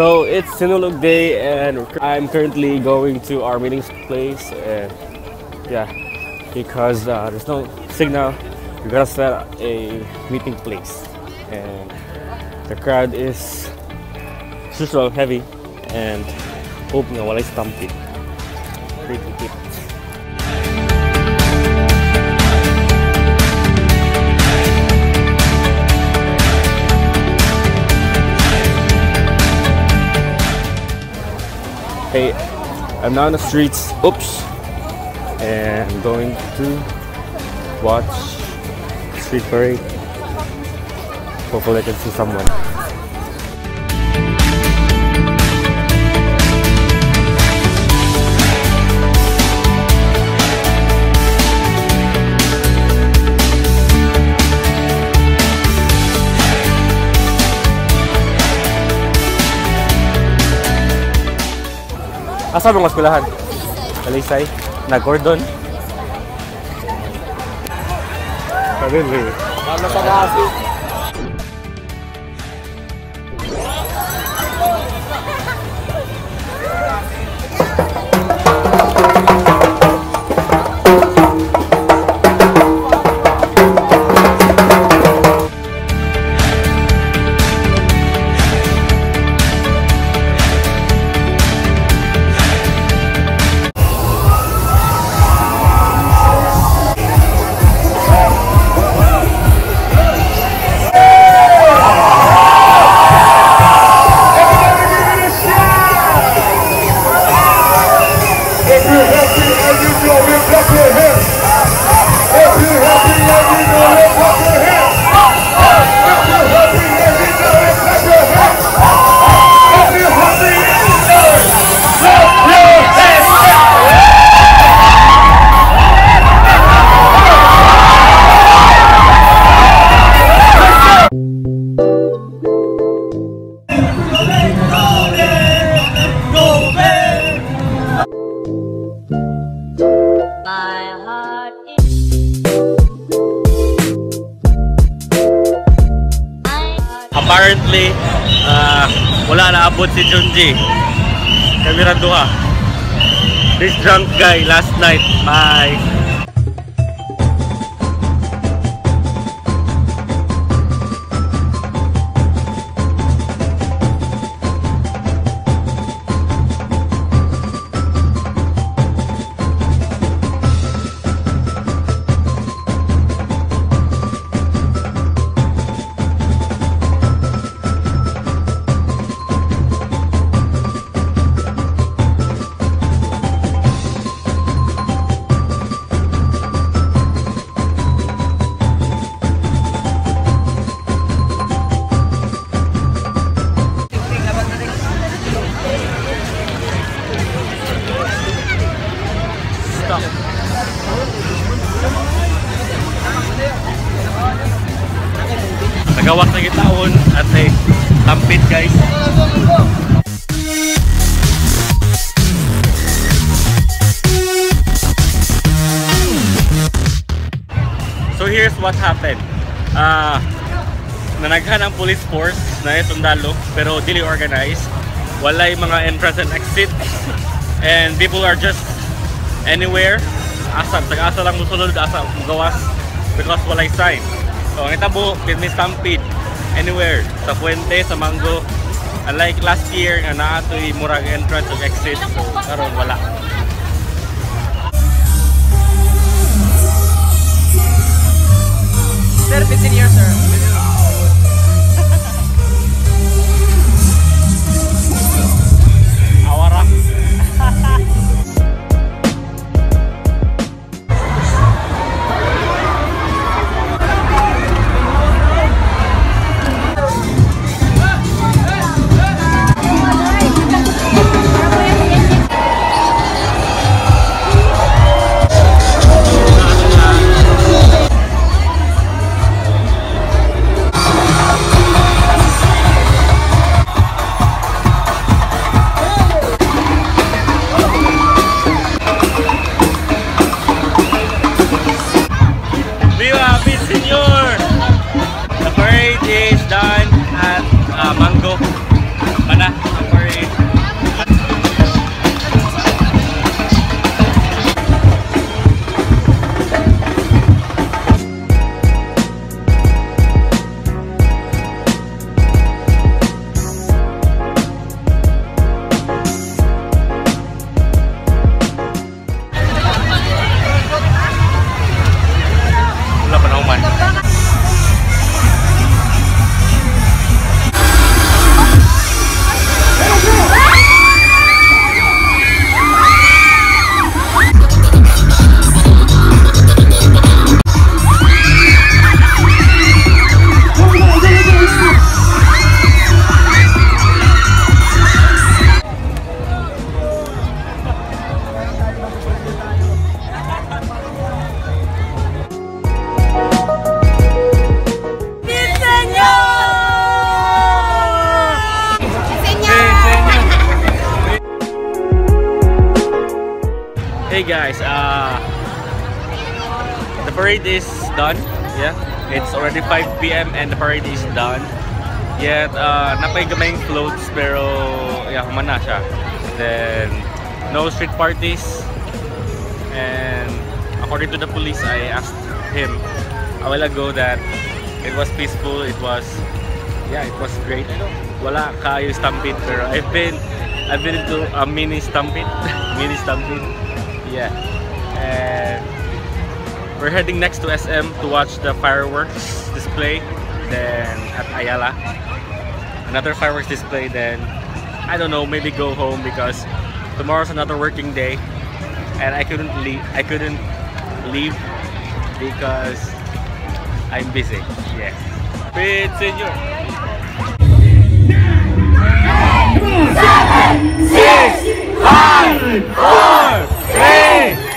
So it's Sinulog day and I'm currently going to our meeting place, and yeah, because there's no signal, we gotta set a meeting place, and the crowd is usual heavy and hope nga walay stampede. Pretty good. Hey, I'm now on the streets, oops, and I'm going to watch street parade. Hopefully I can see someone. Asa bang eskwelahan? Kalisay? Na-Gordon? Really? Ano sa kasi? Apparently, wala na abot si Junji. Kamera duha. This drunk guy last night. Bye. Nagawak na gitaon at ay tampit guys. So here's what happened. Nanaghan ang police force na itundalo pero dili organized. Walay mga entrance and exit and people are just anywhere. Asa lang musulod, asa mugawas because walay sign. So, ang itabo, may stampede anywhere, sa Puente, sa Mango. Unlike last year, nga naatoy murag entrance o exit, so karon wala. Sir, 15 years, sir. Awara. SEÑOR! The parade is done at Mango. Mana? Okay guys, the parade is done. Yeah, it's already 5 p.m. and the parade is done. Yet, napay-gamayng floats pero yeah, humana siya. Then, no street parties. And according to the police, I asked him a while ago that it was peaceful, it was great. Wala kayo stampede pero I've been into a mini stampede. Yeah. And we're heading next to SM to watch the fireworks display. Then at Avila, another fireworks display. Then I don't know, maybe go home because tomorrow's another working day, and I couldn't leave because I'm busy. Yeah. With Senor. 7, 6, 5, 4, 3.